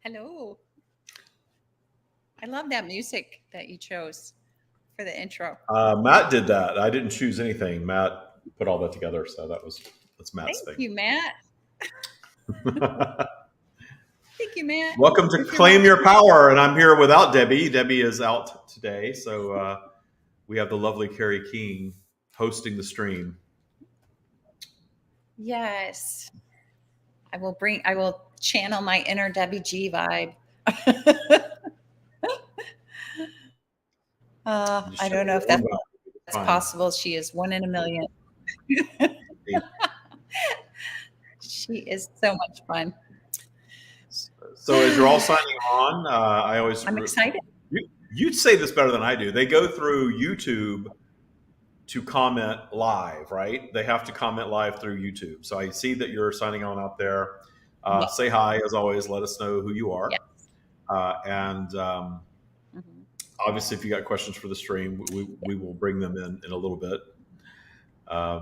Hello. I love that music that you chose for the intro. Matt did that. I didn't choose anything. Matt put all that together, so that's Matt's Thank thing. you, Matt. Thank you, Matt. Welcome to If you're Claim watching. Your Power, and I'm here without Debbie. Debbie is out today, so we have the lovely Carrie King hosting the stream. Yes. I will channel my inner Debbie G vibe. Just I show don't know your if own that's vibe. Fine. possible. She is one in a million. She is so much fun. So as you're all signing on, I always I'm excited. you'd say this better than I do. They go through YouTube to comment live, right? They have to comment live through YouTube. So I see that you're signing on out there. Yes. Say hi, as always. Let us know who you are. Yes. And Mhm. obviously, if you got questions for the stream, we will bring them in a little bit.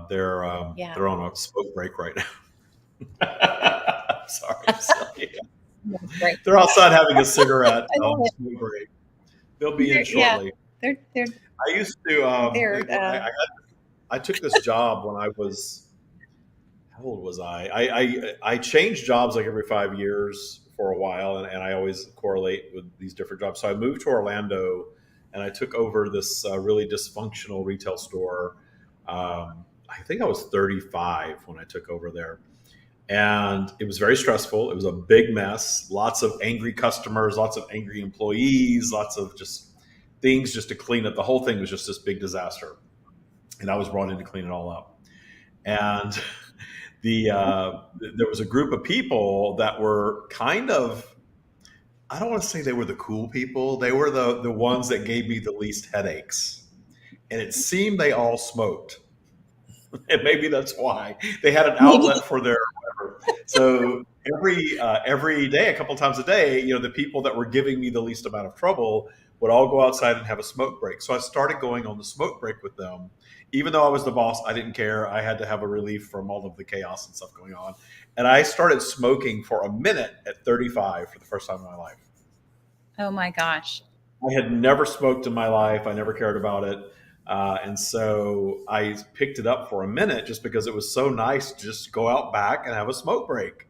They're Yeah. they're on a smoke break right now. Sorry, silly. That's great. They're outside having a cigarette I love it. smoke break. They'll be in Yeah. shortly. They're I used to. they're I took this job when I was. How old was I? I changed jobs like every 5 years for a while, and I always correlate with these different jobs. So I moved to Orlando, and I took over this really dysfunctional retail store. I think I was 35 when I took over there, and it was very stressful. It was a big mess. Lots of angry customers, lots of angry employees, lots of just things just to clean up. The whole thing was just this big disaster, and I was brought in to clean it all up. And there was a group of people that were kind of, I don't want to say they were the cool people. They were the ones that gave me the least headaches. And it seemed they all smoked. And maybe that's why they had an outlet for their whatever. So every day, a couple times a day, the people that were giving me the least amount of trouble would all go outside and have a smoke break. So I started going on the smoke break with them. Even though I was the boss, I didn't care. I had to have a relief from all of the chaos and stuff going on. And I started smoking for a minute at 35 for the first time in my life. Oh my gosh. I had never smoked in my life. I never cared about it. And so I picked it up for a minute just because it was so nice to just go out back and have a smoke break.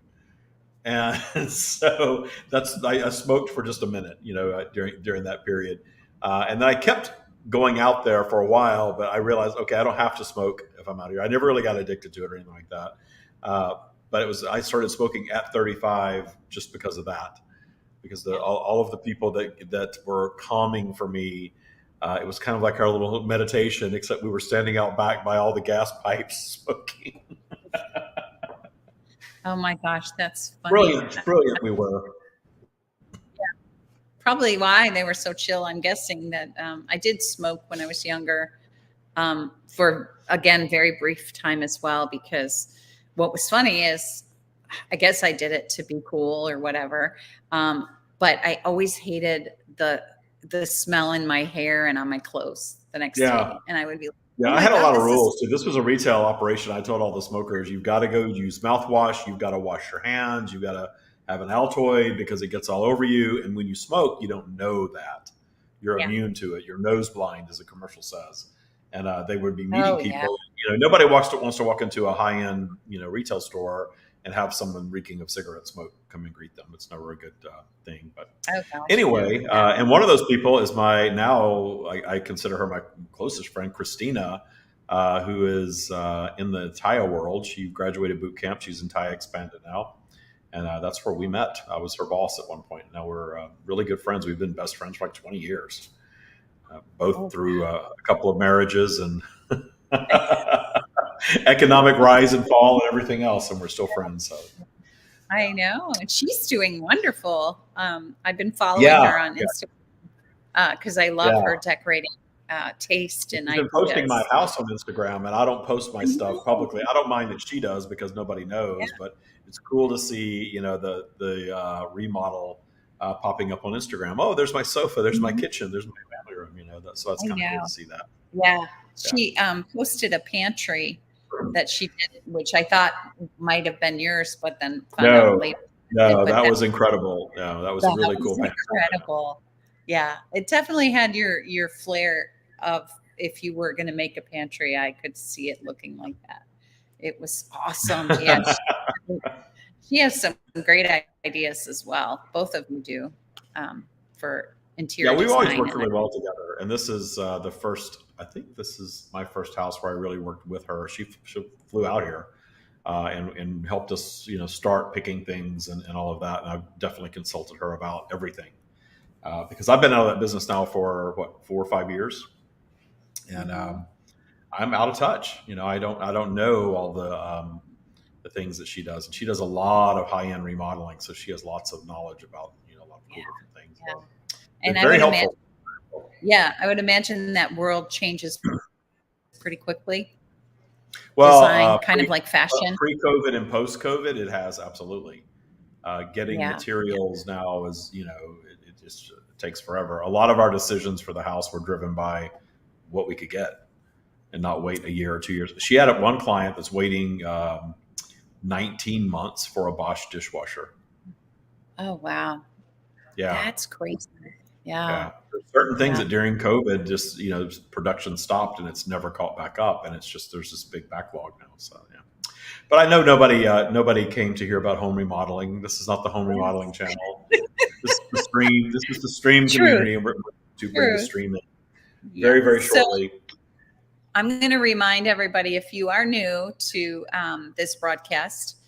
And so I smoked for just a minute, during that period. And then I kept going out there for a while, but I realized, okay, I don't have to smoke if I'm out here. I never really got addicted to it or anything like that. But I started smoking at 35 just because of that, because all of the people that were calming for me, it was kind of like our little meditation, except we were standing out back by all the gas pipes smoking. Oh my gosh, that's funny. Brilliant we were. Probably why they were so chill. I'm guessing that I did smoke when I was younger, for, again, very brief time as well, because what was funny is I guess I did it to be cool or whatever. But I always hated the smell in my hair and on my clothes the next day. And I would be like, yeah, oh I had God, a lot of rules. So this was a retail operation. I told all the smokers, you've got to go use mouthwash. You've got to wash your hands. You've got to have an Altoid because it gets all over you. And when you smoke, you don't know that. You're immune to it. You're nose blind, as the commercial says. And they would be meeting people. Yeah. Nobody wants to walk into a high-end, retail store and have someone reeking of cigarette smoke come and greet them. It's never a good thing. But anyway, and one of those people is I consider her my closest friend, Christina, who is in the Taya world. She graduated boot camp. She's in Taya Expanded now. And that's where we met. I was her boss at one point. Now we're really good friends. We've been best friends for like 20 years, both through a couple of marriages and economic rise and fall and everything else. And we're still friends. So. I know. And she's doing wonderful. I've been following her on Instagram because I love her decorating taste and I've been posting my house on Instagram, and I don't post my stuff publicly. I don't mind that she does because nobody knows, but it's cool to see, the remodel popping up on Instagram. Oh, there's my sofa, there's my kitchen, there's my family room. So that's kind of cool to see that. Yeah, she posted a pantry that she did, which I thought might have been yours, but then found out later No, But that was incredible. No, that was a that really was cool pantry. incredible. Yeah, it definitely had your flair of if you were going to make a pantry, I could see it looking like that. It was awesome. Yeah, she has some great ideas as well. Both of you do for Yeah, interior we've always design, worked and really well together. And this is the first, I think this is my first house where I really worked with her. She flew out here and helped us, start picking things and all of that. And I've definitely consulted her about everything because I've been out of that business now for what, 4 or 5 years. And I'm out of touch. I don't know all the things that she does. And she does a lot of high end remodeling. So she has lots of knowledge about, a lot of cool different things. yeah. So And it's I very would helpful. imagine, yeah, I would imagine that world changes pretty quickly. Well, Design, kind of like fashion. pre-COVID and post-COVID, it has absolutely. Getting Yeah, materials now is, it just takes forever. A lot of our decisions for the house were driven by what we could get and not wait a year or 2 years. She had one client that's waiting 19 months for a Bosch dishwasher. oh wow, Yeah. that's crazy. Yeah, Yeah. There's certain things yeah. that during COVID, just, production stopped and it's never caught back up. And it's just, there's this big backlog now. So, yeah. But I know nobody came to hear about home remodeling. This is not the home remodeling channel. This is the stream. This is the stream Truth, community, and we're to bring the truth. stream in Yeah. very, very So shortly. I'm going to remind everybody, if you are new to this broadcast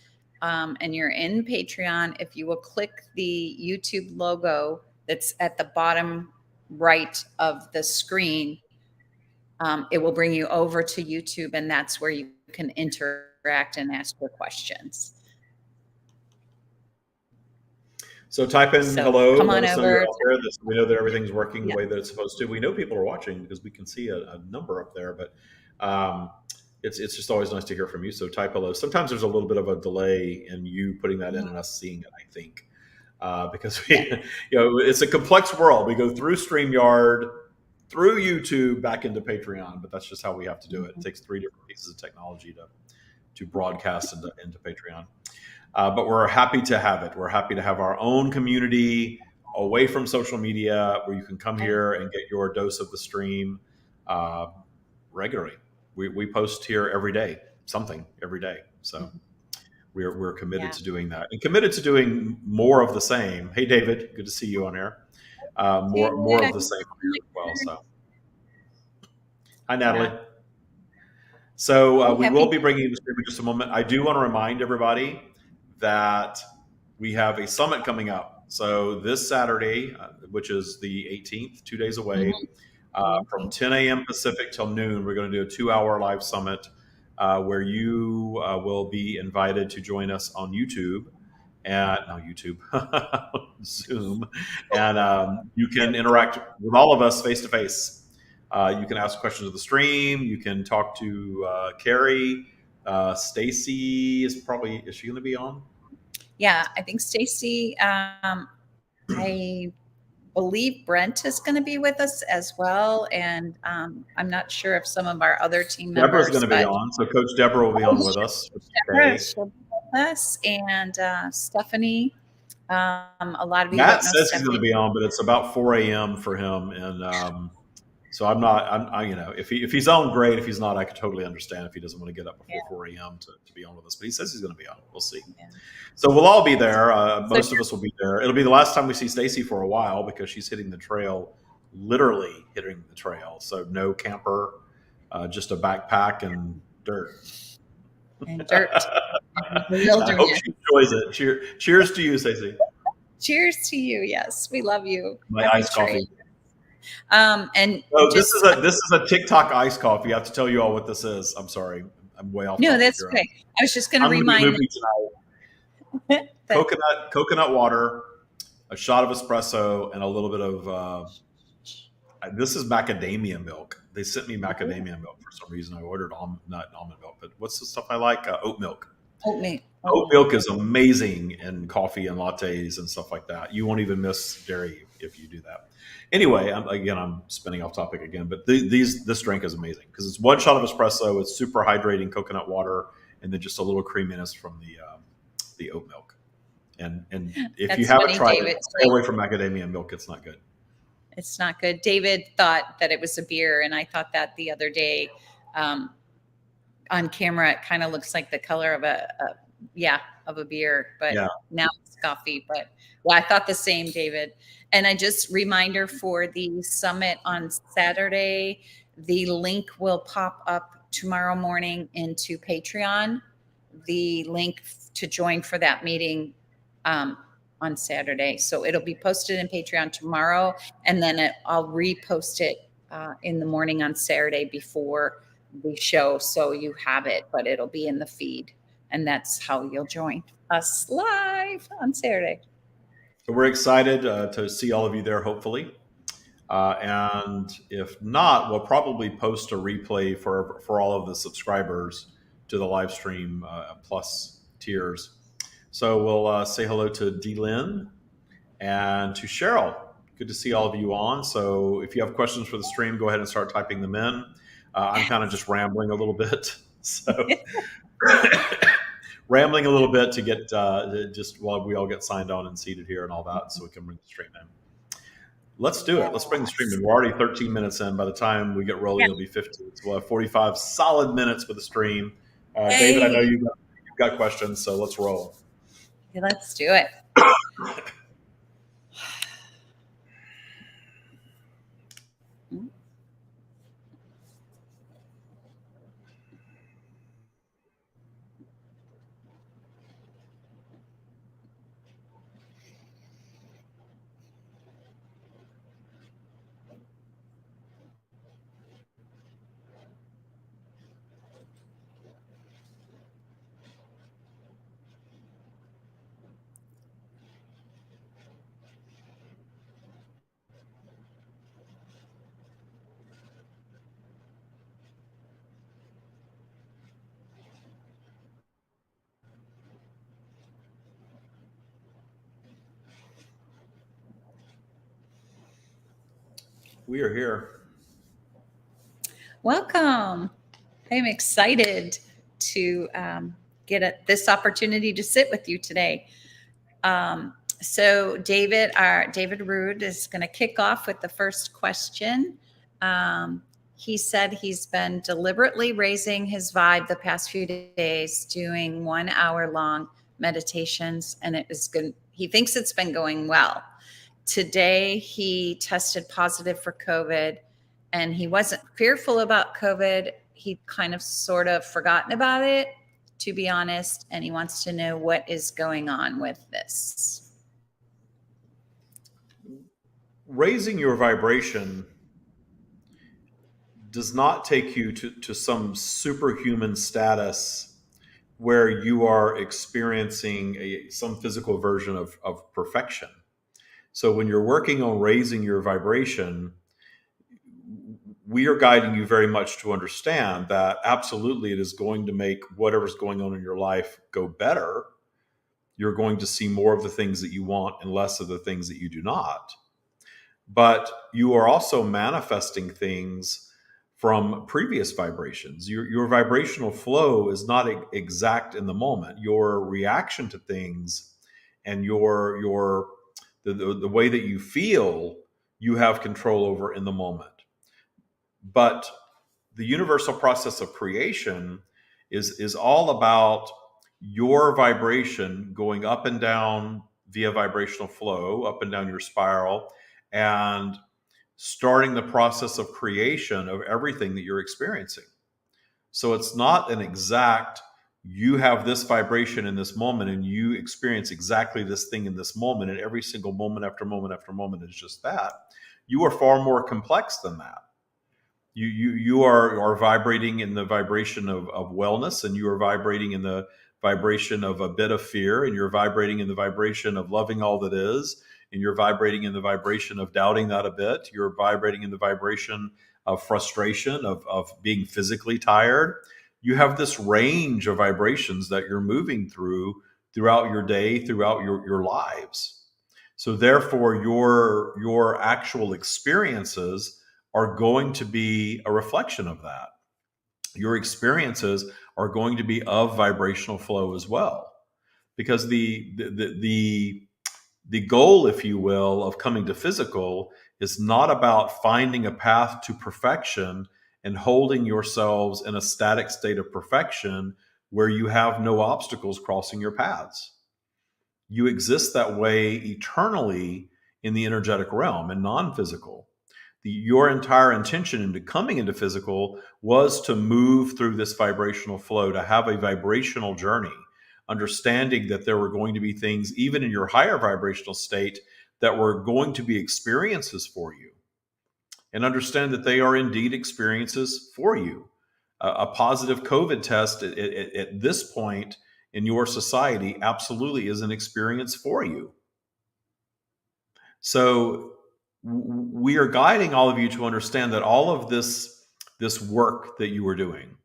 and you're in Patreon, if you will click the YouTube logo that's at the bottom right of the screen, it will bring you over to YouTube, and that's where you can interact and ask your questions. So type in So hello. come Let on us know you're over. out there. We know that everything's working the Yeah. way that it's supposed to. We know people are watching because we can see a number up there, but it's just always nice to hear from you. So type hello. Sometimes there's a little bit of a delay in you putting that in and us seeing it, I think. Because it's a complex world. We go through StreamYard, through YouTube, back into Patreon, but that's just how we have to do it. It takes 3 different pieces of technology to broadcast into Patreon. But we're happy to have it. We're happy to have our own community away from social media where you can come here and get your dose of the stream regularly. We post here every day, something every day. So we're committed to doing that and committed to doing more of the same. Hey, David, good to see you on air. More of the same as well. So, hi, Natalie. Yeah. So we will be bringing the stream in just a moment. I do want to remind everybody that we have a summit coming up. So this Saturday, which is the 18th, 2 days away, from 10 a.m. Pacific till noon, we're going to do a 2-hour live summit where you will be invited to join us on YouTube. Zoom, and you can interact with all of us face to face. You can ask questions of the stream. You can talk to Carrie. Stacy is she going to be on? Yeah, I think Stacy. I believe Brent is going to be with us as well, and I'm not sure if some of our other team members. Deborah's going to be on, so Coach Deborah will be on with us. She'll be with us, and Stephanie. A lot of you Matt don't know says Stephanie. he's going to be on, but it's about 4 a.m. for him, and so I'm not. If he's on, great. If he's not, I could totally understand if he doesn't want to get up before 4 a.m. to be on with us. But he says he's going to be on. We'll see. Yeah. So we'll all be there. Most of us will be there. It'll be the last time we see Stacy for a while because she's hitting the trail, literally hitting the trail. So no camper, just a backpack and dirt. And dirt. I hope she enjoys it. Cheers to you, Stacy. Cheers to you. Yes, we love you. My iced coffee. And this is a TikTok iced coffee. I have to tell you all what this is. I'm sorry, I'm way off. No, that's okay. I was just going to remind you. Coconut water, a shot of espresso, and a little bit of. This is macadamia milk. They sent me macadamia milk for some reason. I ordered not almond milk, but what's the stuff I like? Oat milk. Oat milk is amazing in coffee and lattes and stuff like that. You won't even miss dairy if you do that. Anyway, I'm spinning off topic again, but this drink is amazing because it's 1 shot of espresso. It's super hydrating coconut water, and then just a little creaminess from the oat milk. And if you That's haven't funny, tried it, David. stay away from macadamia milk. It's not good. It's not good. David thought that it was a beer, and I thought that the other day. On camera, it kind of looks like the color of a beer, but Yeah. now it's coffee. But I thought the same, David. And I just reminder for the summit on Saturday, the link will pop up tomorrow morning into Patreon. The link to join for that meeting on Saturday. So it'll be posted in Patreon tomorrow, and then I'll repost it in the morning on Saturday before the show, so you have it, but it'll be in the feed, and that's how you'll join us live on Saturday. So we're excited to see all of you there, hopefully. And if not, we'll probably post a replay for all of the subscribers to the live stream plus tiers. So we'll say hello to D-Lynn and to Cheryl. Good to see all of you on. So if you have questions for the stream, go ahead and start typing them in. I'm kind of just rambling a little bit. So rambling a little bit to get just while we all get signed on and seated here and all that, so we can bring the stream in. Let's do it. Let's bring the stream in. We're already 13 minutes in. By the time we get rolling, it'll be 15. So we'll have 45 solid minutes with the stream. David, I know you've got questions, so let's roll. Okay, let's do it. We are here. Welcome. I'm excited to get this opportunity to sit with you today. So David Rood is going to kick off with the first question. He said he's been deliberately raising his vibe the past few days, doing 1 hour long meditations, and it is good. He thinks it's been going well. Today, he tested positive for COVID, and he wasn't fearful about COVID. He kind of sort of forgotten about it, to be honest, and he wants to know what is going on with this. Raising your vibration does not take you to some superhuman status where you are experiencing some physical version of perfection. So when you're working on raising your vibration, we are guiding you very much to understand that absolutely it is going to make whatever's going on in your life go better. You're going to see more of the things that you want and less of the things that you do not. But you are also manifesting things from previous vibrations. Your vibrational flow is not exact in the moment. Your reaction to things and the way that you feel, you have control over in the moment. But the universal process of creation is all about your vibration going up and down via vibrational flow, up and down your spiral, and starting the process of creation of everything that you're experiencing. So it's not an exact, you have this vibration in this moment and you experience exactly this thing in this moment, and every single moment after moment after moment is just that. You are far more complex than that. You are vibrating in the vibration of wellness, and you are vibrating in the vibration of a bit of fear, and you're vibrating in the vibration of loving all that is, and you're vibrating in the vibration of doubting that a bit. You're vibrating in the vibration of frustration, of being physically tired. You have this range of vibrations that you're moving throughout your day, throughout your lives. So therefore, your actual experiences are going to be a reflection of that. Your experiences are going to be of vibrational flow as well. because the goal, if you will, of coming to physical is not about finding a path to perfection and holding yourselves in a static state of perfection where you have no obstacles crossing your paths. You exist that way eternally in the energetic realm and non-physical. Your entire intention into coming into physical was to move through this vibrational flow, to have a vibrational journey, understanding that there were going to be things, even in your higher vibrational state, that were going to be experiences for you. And understand that they are indeed experiences for you. A positive COVID test at this point in your society absolutely is an experience for you. So we are guiding all of you to understand that all of this work that you are doing,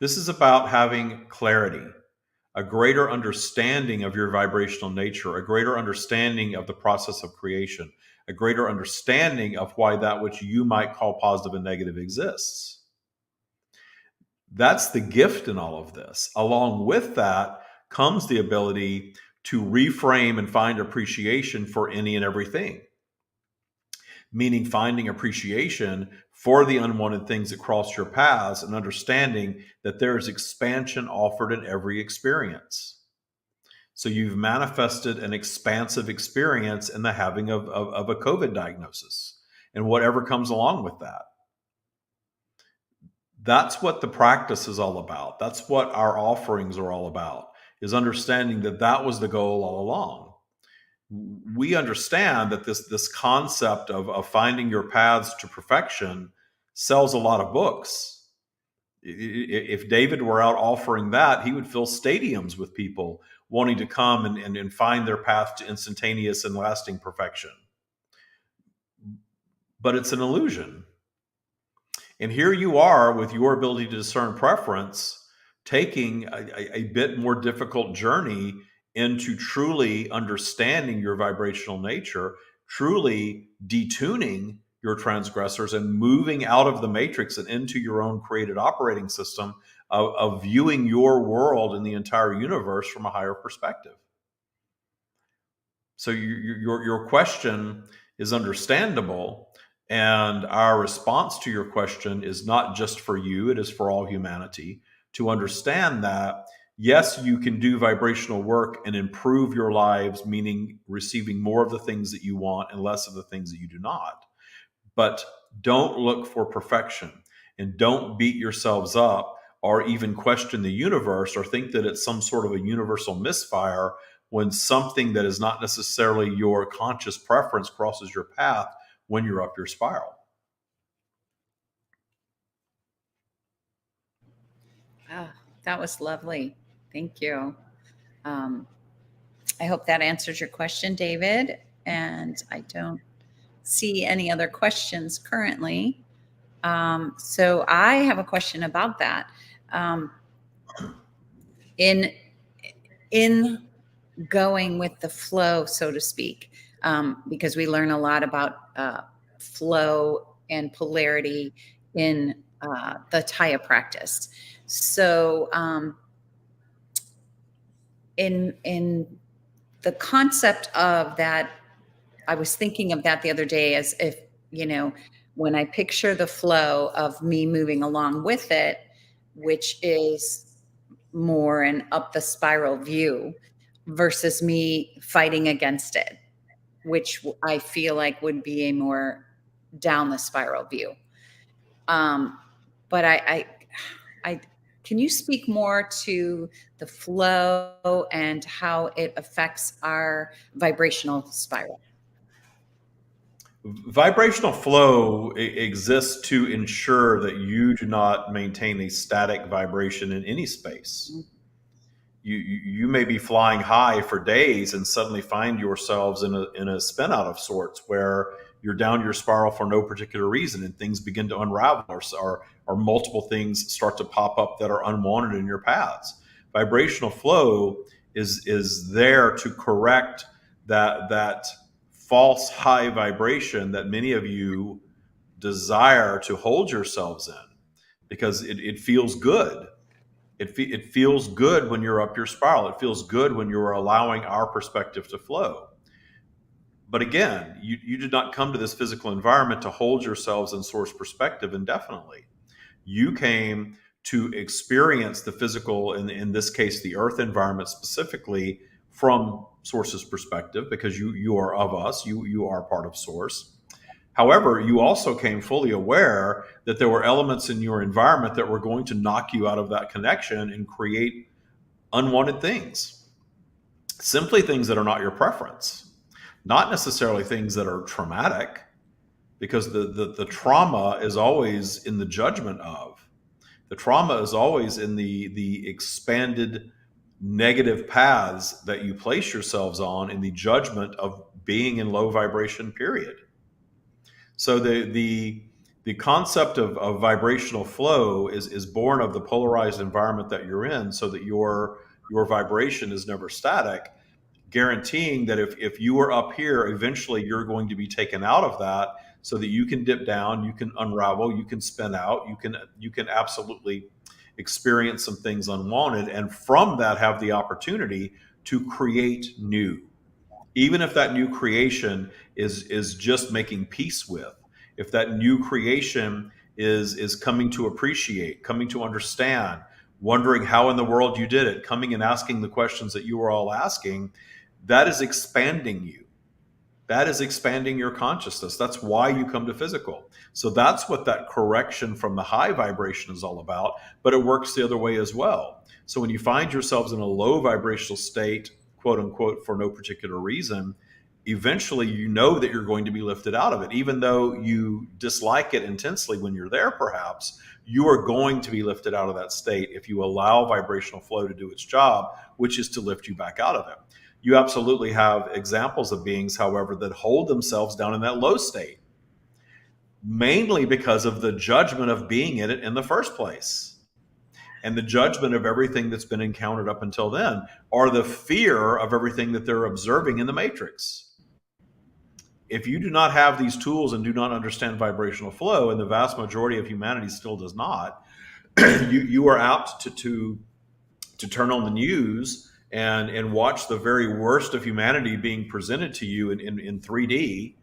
this is about having clarity, a greater understanding of your vibrational nature, a greater understanding of the process of creation, a greater understanding of why that which you might call positive and negative exists. That's the gift in all of this. Along with that comes the ability to reframe and find appreciation for any and everything. Meaning finding appreciation for the unwanted things that cross your paths and understanding that there is expansion offered in every experience. So you've manifested an expansive experience in the having of a COVID diagnosis and whatever comes along with that. That's what the practice is all about. That's what our offerings are all about, is understanding that that was the goal all along. We understand that this concept of finding your paths to perfection sells a lot of books. If David were out offering that, he would fill stadiums with people wanting to come and find their path to instantaneous and lasting perfection. But it's an illusion. And here you are with your ability to discern preference, taking a bit more difficult journey into truly understanding your vibrational nature, truly detuning your transgressors and moving out of the matrix and into your own created operating system of viewing your world and the entire universe from a higher perspective. So your question is understandable, and our response to your question is not just for you, it is for all humanity, to understand that yes, you can do vibrational work and improve your lives, meaning receiving more of the things that you want and less of the things that you do not. But don't look for perfection, and don't beat yourselves up or even question the universe or think that it's some sort of a universal misfire when something that is not necessarily your conscious preference crosses your path when you're up your spiral. Ah, that was lovely. Thank you. I hope that answers your question, David. And I don't see any other questions currently. So I have a question about that. In going with the flow, so to speak, because we learn a lot about flow and polarity in the Taya practice. So in the concept of that, I was thinking of that the other day as if, when I picture the flow of me moving along with it, which is more an up the spiral view versus me fighting against it, which I feel like would be a more down the spiral view. But I can you speak more to the flow and how it affects our vibrational spiral? Vibrational flow exists to ensure that you do not maintain a static vibration in any space. You may be flying high for days and suddenly find yourselves in a spin out of sorts where you're down your spiral for no particular reason and things begin to unravel or multiple things start to pop up that are unwanted in your paths. Vibrational flow is there to correct that false high vibration that many of you desire to hold yourselves in because it feels good. It feels good when you're up your spiral. It feels good when you're allowing our perspective to flow. But again, you did not come to this physical environment to hold yourselves in source perspective indefinitely. You came to experience the physical, in this case, the earth environment specifically, from source's perspective, because you are of us, you are part of source. However, you also came fully aware that there were elements in your environment that were going to knock you out of that connection and create unwanted things, simply things that are not your preference, not necessarily things that are traumatic, because the trauma is always in the judgment of. The trauma is always in the expanded negative paths that you place yourselves on in the judgment of being in low vibration, period. So the concept of vibrational flow is born of the polarized environment that you're in, so that your vibration is never static, guaranteeing that if you are up here, eventually you're going to be taken out of that, so that you can dip down, you can unravel, you can spin out, you can absolutely experience some things unwanted, and from that have the opportunity to create new, even if that new creation is just making peace with, if that new creation is coming to appreciate, coming to understand, wondering how in the world you did it, coming and asking the questions that you were all asking, that is expanding you. That is expanding your consciousness. That's why you come to physical. So that's what that correction from the high vibration is all about, but it works the other way as well. So when you find yourselves in a low vibrational state, quote unquote, for no particular reason, eventually you know that you're going to be lifted out of it. Even though you dislike it intensely when you're there, perhaps, you are going to be lifted out of that state if you allow vibrational flow to do its job, which is to lift you back out of it. You absolutely have examples of beings, however, that hold themselves down in that low state, mainly because of the judgment of being in it in the first place, and the judgment of everything that's been encountered up until then, or the fear of everything that they're observing in the matrix. If you do not have these tools and do not understand vibrational flow, and the vast majority of humanity still does not, you are apt to turn on the news and watch the very worst of humanity being presented to you in 3D,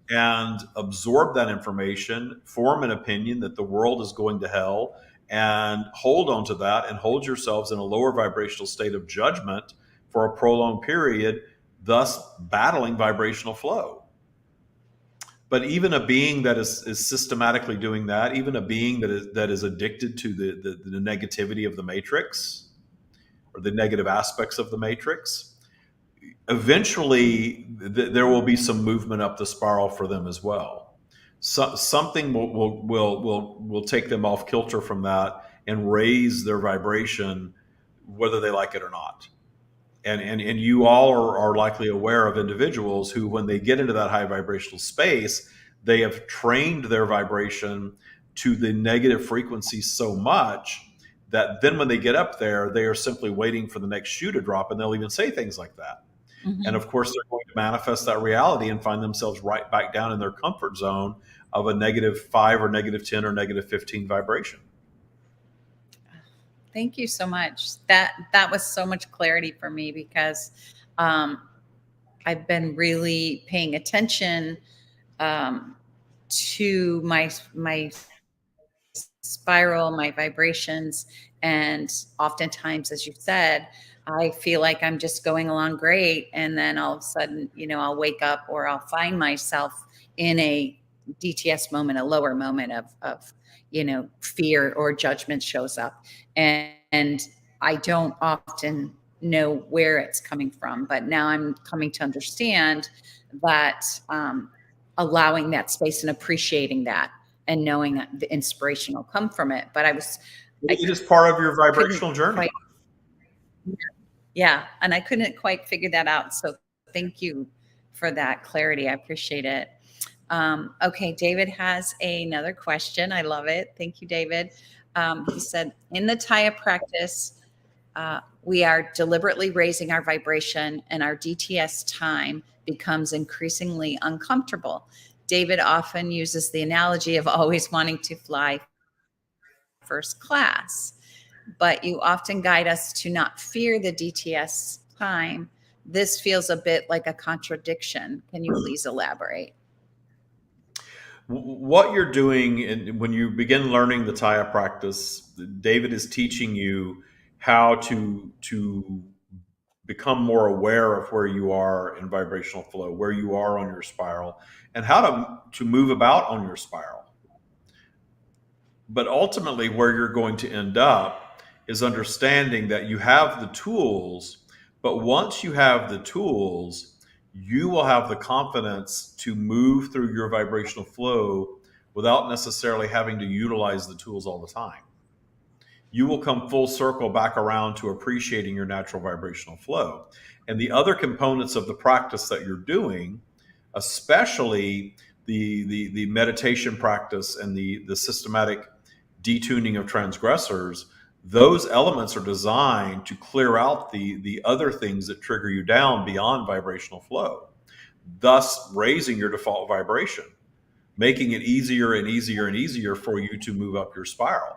and absorb that information, form an opinion that the world is going to hell, and hold on to that and hold yourselves in a lower vibrational state of judgment for a prolonged period, thus battling vibrational flow. But even a being that is systematically doing that, even a being that is addicted to the negativity of the matrix, or the negative aspects of the matrix, eventually there will be some movement up the spiral for them as well. So, something will take them off kilter from that and raise their vibration, whether they like it or not. And you all are likely aware of individuals who, when they get into that high vibrational space, they have trained their vibration to the negative frequency so much that then when they get up there, they are simply waiting for the next shoe to drop, and they'll even say things like that. Mm-hmm. And of course, they're going to manifest that reality and find themselves right back down in their comfort zone of a -5 or -10 or -15 vibration. Thank you so much. That was so much clarity for me, because I've been really paying attention to my spiral, my vibrations, and oftentimes, as you said, I feel like I'm just going along great, and then all of a sudden, I'll wake up, or I'll find myself in a DTS moment, a lower moment of fear or judgment shows up, and I don't often know where it's coming from. But now I'm coming to understand that allowing that space and appreciating that, and knowing that the inspiration will come from it. But it is part of your vibrational journey. Yeah. And I couldn't quite figure that out. So thank you for that clarity. I appreciate it. Okay. David has another question. I love it. Thank you, David. He said, in the Taya practice, we are deliberately raising our vibration, and our DTS time becomes increasingly uncomfortable. David often uses the analogy of always wanting to fly first class. but you often guide us to not fear the DTS time. This feels a bit like a contradiction. Can you please elaborate? What you're doing when you begin learning the Taya practice, David is teaching you how to become more aware of where you are in vibrational flow, where you are on your spiral, and how to move about on your spiral. But ultimately, where you're going to end up is understanding that you have the tools, but once you have the tools, you will have the confidence to move through your vibrational flow without necessarily having to utilize the tools all the time. You will come full circle back around to appreciating your natural vibrational flow. And the other components of the practice that you're doing, especially the meditation practice and the systematic detuning of transgressors, those elements are designed to clear out the other things that trigger you down beyond vibrational flow, thus raising your default vibration, making it easier and easier and easier for you to move up your spiral.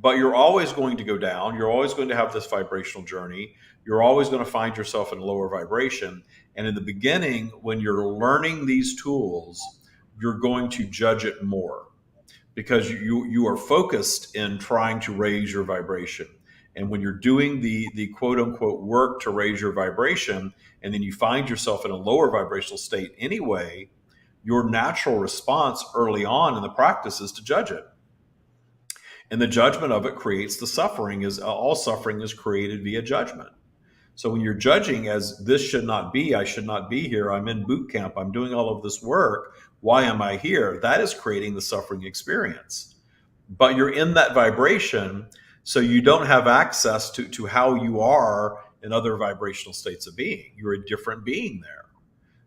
But you're always going to go down. You're always going to have this vibrational journey. You're always going to find yourself in lower vibration. And in the beginning, when you're learning these tools, you're going to judge it more because you are focused in trying to raise your vibration. And when you're doing the quote unquote work to raise your vibration, and then you find yourself in a lower vibrational state anyway, your natural response early on in the practice is to judge it. And the judgment of it creates the suffering. Is all suffering is created via judgment. So when you're judging as this should not be, I should not be here, I'm in boot camp, I'm doing all of this work, why am I here? That is creating the suffering experience. But you're in that vibration, so you don't have access to how you are in other vibrational states of being. You're a different being there.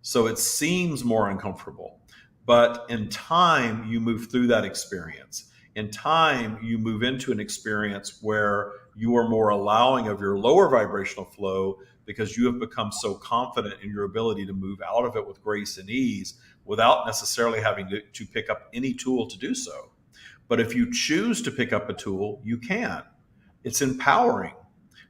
So it seems more uncomfortable. But in time, you move through that experience. In time, you move into an experience where you are more allowing of your lower vibrational flow because you have become so confident in your ability to move out of it with grace and ease without necessarily having to pick up any tool to do so. But if you choose to pick up a tool, you can. It's empowering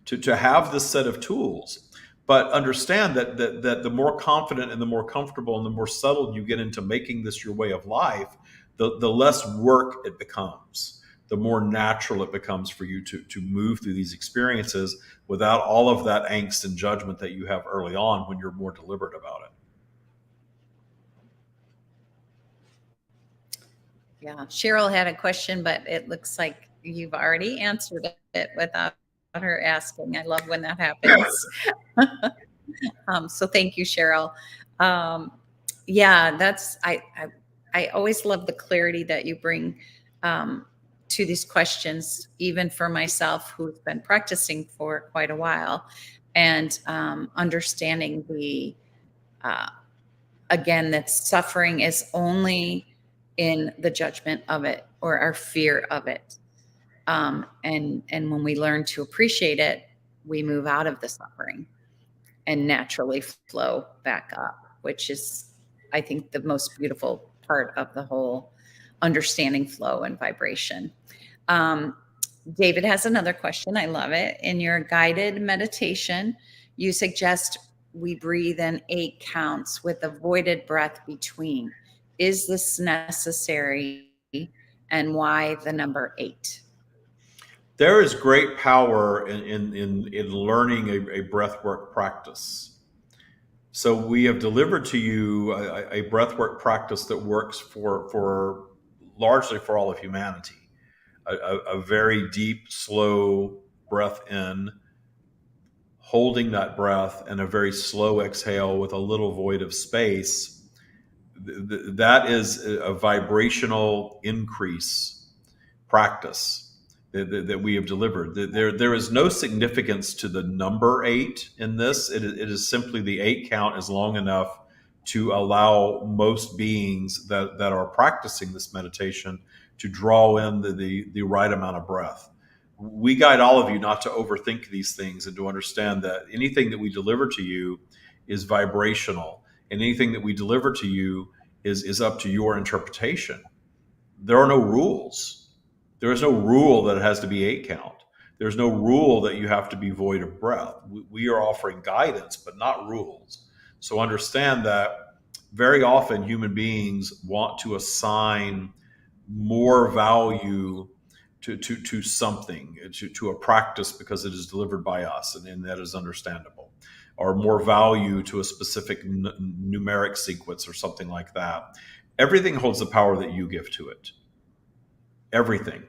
to have this set of tools. But understand that the more confident and the more comfortable and the more settled you get into making this your way of life, the less work it becomes, the more natural it becomes for you to move through these experiences without all of that angst and judgment that you have early on when you're more deliberate about it. Yeah, Cheryl had a question, but it looks like you've already answered it without her asking. I love when that happens. So thank you, Cheryl. Yeah, that's I always love the clarity that you bring to these questions, even for myself, who's been practicing for quite a while, and understanding the again that suffering is only in the judgment of it or our fear of it. And when we learn to appreciate it, we move out of the suffering and naturally flow back up, which is, I think, the most beautiful part of the whole understanding flow and vibration. David has another question. I love it. In your guided meditation, you suggest we breathe in 8 counts with avoided breath between. Is this necessary, and why the number 8? There is great power in learning a breathwork practice. So we have delivered to you a breathwork practice that works for largely for all of humanity. A very deep, slow breath in, holding that breath, and a very slow exhale with a little void of space. That is a vibrational increase practice that we have delivered. There is no significance to the number 8 in this. It is simply the 8 count is long enough to allow most beings that are practicing this meditation to draw in the right amount of breath. We guide all of you not to overthink these things and to understand that anything that we deliver to you is vibrational, and anything that we deliver to you is up to your interpretation. There are no rules. There is no rule that it has to be 8 count. There's no rule that you have to be void of breath. We are offering guidance, but not rules. So understand that very often human beings want to assign more value to something, to a practice because it is delivered by us, and that is understandable, or more value to a specific numeric sequence or something like that. Everything holds the power that you give to it. Everything.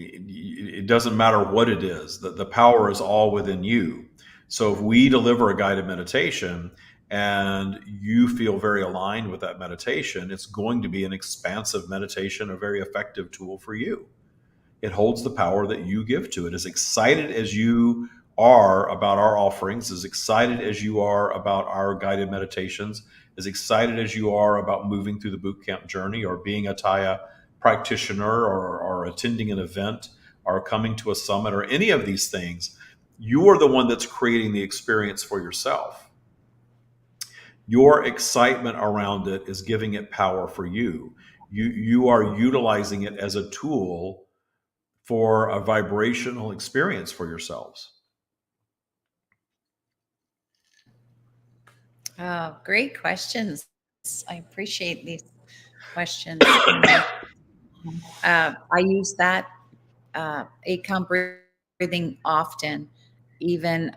It doesn't matter what it is, the power is all within you. So if we deliver a guided meditation and you feel very aligned with that meditation, it's going to be an expansive meditation, a very effective tool for you. It holds the power that you give to it. As excited as you are about our offerings, as excited as you are about our guided meditations, as excited as you are about moving through the boot camp journey or being a Taya practitioner or attending an event or coming to a summit or any of these things, you are the one that's creating the experience for yourself. Your excitement around it is giving it power for you. You are utilizing it as a tool for a vibrational experience for yourselves. Oh, great questions. I appreciate these questions. I use that 8-count breathing often. Even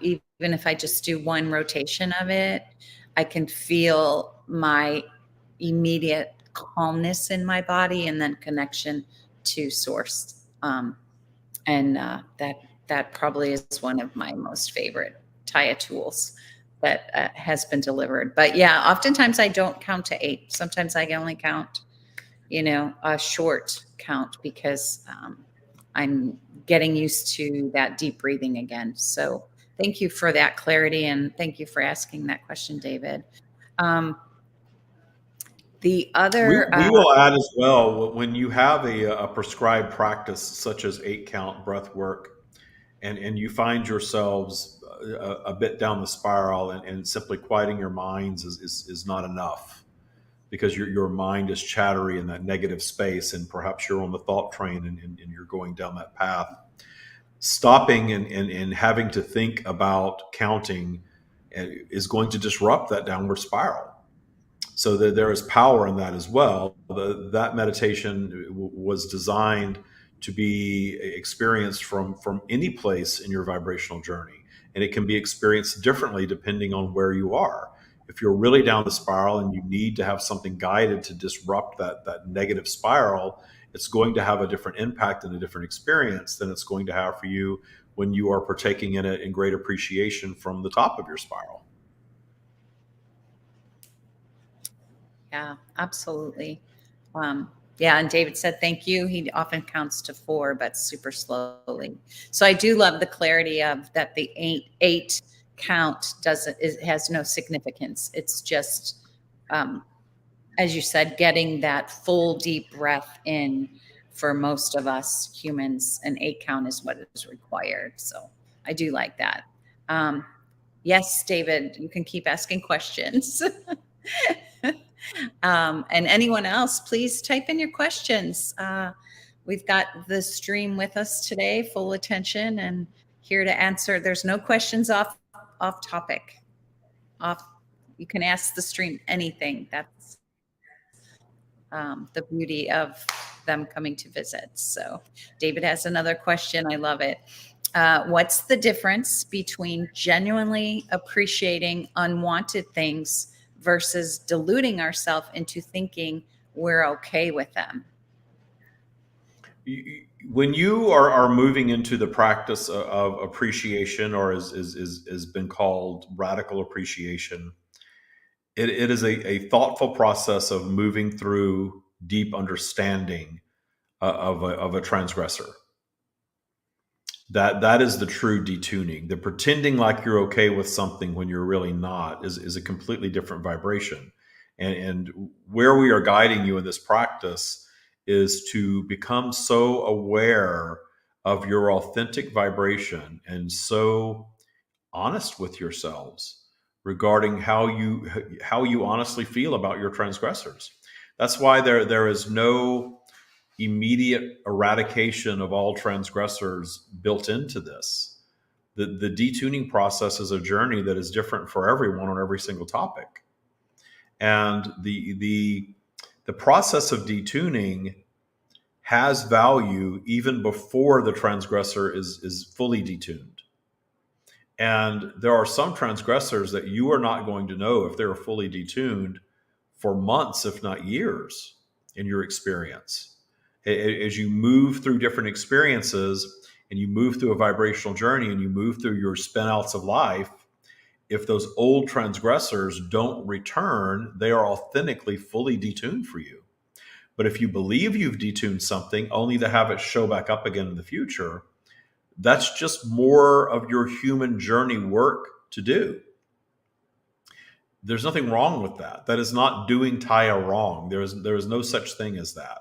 even if I just do one rotation of it, I can feel my immediate calmness in my body and then connection to source. And that probably is one of my most favorite Taya tools that has been delivered. But yeah, oftentimes I don't count to 8. Sometimes I can only count, a short count because I'm getting used to that deep breathing again. So thank you for that clarity, and thank you for asking that question, David. The other We will add as well, when you have a prescribed practice such as 8-count breath work, and you find yourselves a bit down the spiral, and simply quieting your minds is not enough, because your mind is chattery in that negative space, and perhaps you're on the thought train and you're going down that path. Stopping and having to think about counting is going to disrupt that downward spiral. So there is power in that as well. That meditation was designed to be experienced from any place in your vibrational journey, and it can be experienced differently depending on where you are. If you're really down the spiral and you need to have something guided to disrupt that negative spiral, it's going to have a different impact and a different experience than it's going to have for you when you are partaking in it in great appreciation from the top of your spiral. Yeah, absolutely. Yeah, and David said thank you. He often counts to 4, but super slowly. So I do love the clarity of that. The eight count has no significance. It's just, as you said, getting that full deep breath in. For most of us humans, an 8 count is what is required. So I do like that. Yes, David, you can keep asking questions. And anyone else, please type in your questions. We've got the stream with us today, full attention, and here to answer. There's no questions off topic. You can ask the stream anything. That's the beauty of them coming to visit. So David has another question. I love it. What's the difference between genuinely appreciating unwanted things versus deluding ourselves into thinking we're okay with them? When you are moving into the practice of appreciation, or has been called radical appreciation, it is a thoughtful process of moving through deep understanding of a transgressor. That is the true detuning. The pretending like you're okay with something when you're really not is a completely different vibration. And where we are guiding you in this practice is to become so aware of your authentic vibration and so honest with yourselves regarding how you honestly feel about your transgressors. That's why there is no immediate eradication of all transgressors built into this. The detuning process is a journey that is different for everyone on every single topic. And the process of detuning has value even before the transgressor is fully detuned. And there are some transgressors that you are not going to know if they're fully detuned for months, if not years, in your experience. As you move through different experiences and you move through a vibrational journey and you move through your spin-outs of life, if those old transgressors don't return, they are authentically fully detuned for you. But if you believe you've detuned something only to have it show back up again in the future, that's just more of your human journey work to do. There's nothing wrong with that. That is not doing Taya wrong. There is no such thing as that.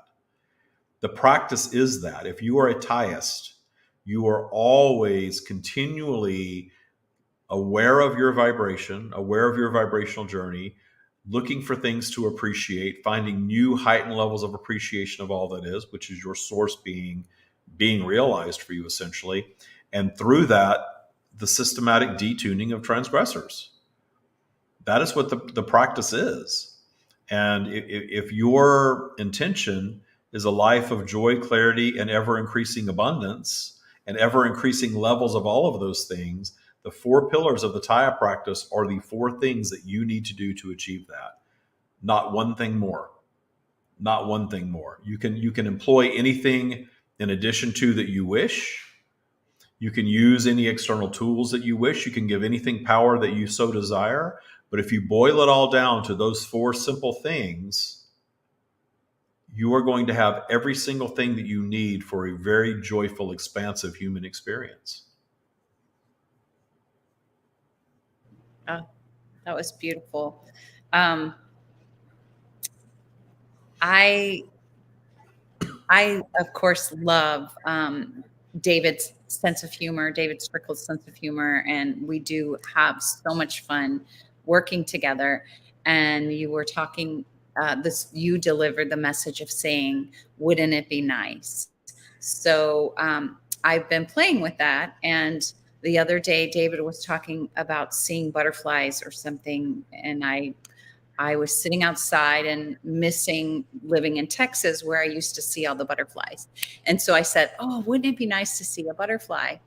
The practice is that if you are a Tayist, you are always continually aware of your vibration, aware of your vibrational journey, looking for things to appreciate, finding new heightened levels of appreciation of all that is, which is your source being realized for you essentially. And through that, the systematic detuning of transgressors. That is what the practice is. And if your intention is a life of joy, clarity, and ever-increasing abundance, and ever-increasing levels of all of those things, the 4 pillars of the Taya practice are the 4 things that you need to do to achieve that. Not one thing more. Not one thing more. You can employ anything in addition to that you wish. You can use any external tools that you wish. You can give anything power that you so desire. But if you boil it all down to those 4 simple things, you are going to have every single thing that you need for a very joyful, expansive human experience. Oh, that was beautiful. I of course love David's sense of humor, David Strickle's sense of humor, and we do have so much fun working together. And you were talking you delivered the message of saying, wouldn't it be nice? So I've been playing with that. And the other day, David was talking about seeing butterflies or something. And I was sitting outside and missing living in Texas where I used to see all the butterflies. And so I said, oh, wouldn't it be nice to see a butterfly?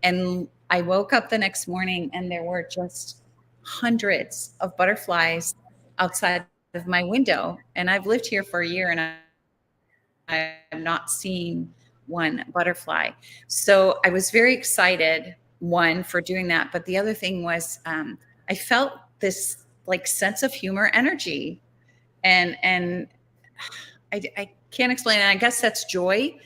And I woke up the next morning and there were just hundreds of butterflies outside of my window. And I've lived here for a year and I have not seen one butterfly. So I was very excited, one, for doing that. But the other thing was I felt this like sense of humor energy. And I can't explain it. I guess that's joy.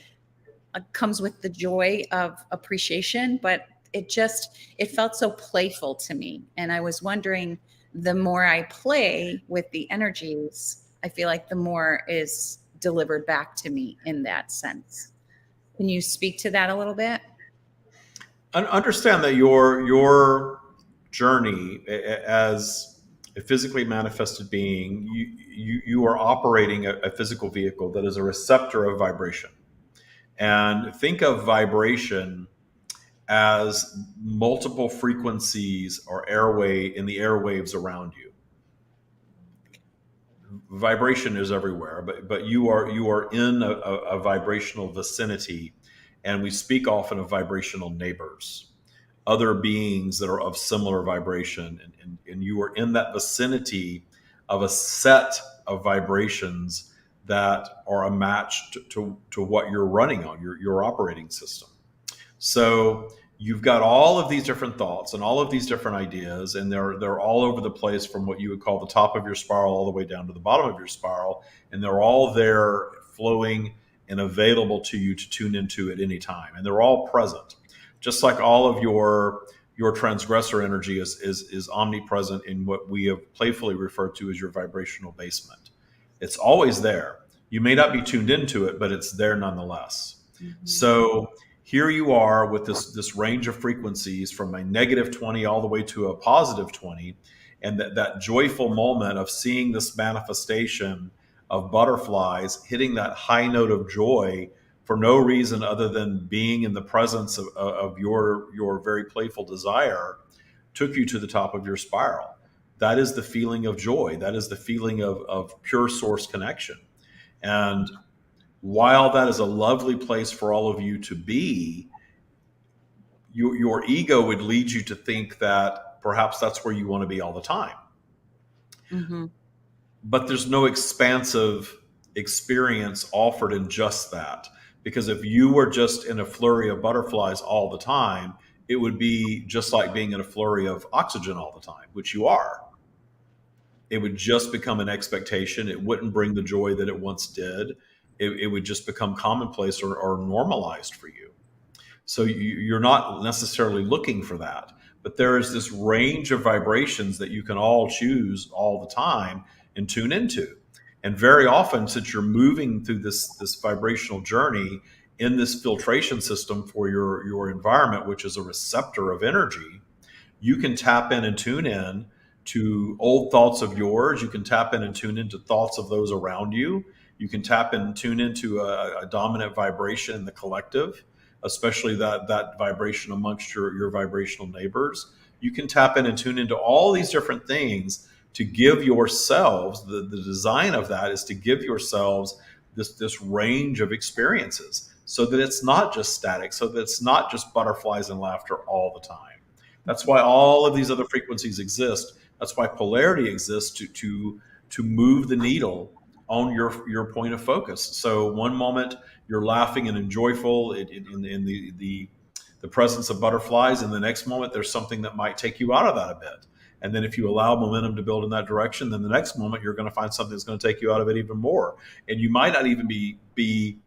It comes with the joy of appreciation, but it felt so playful to me. And I was wondering, the more I play with the energies, I feel like the more is delivered back to me in that sense. Can you speak to that a little bit? Understand that your journey as a physically manifested being, you are operating a physical vehicle that is a receptor of vibration. And think of vibration as multiple frequencies or in the airwaves around you. Vibration is everywhere, but you are in a vibrational vicinity, and we speak often of vibrational neighbors, other beings that are of similar vibration, and you are in that vicinity of a set of vibrations that are a match to what you're running on, your operating system. So you've got all of these different thoughts and all of these different ideas, and they're all over the place, from what you would call the top of your spiral all the way down to the bottom of your spiral, and they're all there flowing and available to you to tune into at any time, and they're all present. Just like all of your transgressor energy is omnipresent in what we have playfully referred to as your vibrational basement. It's always there. You may not be tuned into it, but it's there nonetheless. Mm-hmm. So here you are with this range of frequencies from a negative 20 all the way to a positive 20, and that joyful moment of seeing this manifestation of butterflies, hitting that high note of joy for no reason other than being in the presence of your very playful desire, took you to the top of your spiral. That is the feeling of joy. That is the feeling of pure source connection. And while that is a lovely place for all of you to be, your ego would lead you to think that perhaps that's where you want to be all the time. Mm-hmm. But there's no expansive experience offered in just that. Because if you were just in a flurry of butterflies all the time, it would be just like being in a flurry of oxygen all the time, which you are. It would just become an expectation. It wouldn't bring the joy that it once did. It would just become commonplace or normalized for you. So you're not necessarily looking for that. But there is this range of vibrations that you can all choose all the time and tune into. And very often, since you're moving through this vibrational journey in this filtration system for your environment, which is a receptor of energy, you can tap in and tune in to old thoughts of yours. You can tap in and tune into thoughts of those around you. You can tap in and tune into a dominant vibration in the collective, especially that vibration amongst your vibrational neighbors. You can tap in and tune into all these different things to give yourselves, the design of that is to give yourselves this range of experiences so that it's not just static, so that it's not just butterflies and laughter all the time. That's why all of these other frequencies exist. That's why polarity exists to move the needle on your point of focus. So one moment you're laughing and joyful in the presence of butterflies, and the next moment there's something that might take you out of that a bit. And then if you allow momentum to build in that direction, then the next moment you're going to find something that's going to take you out of it even more. And you might not even be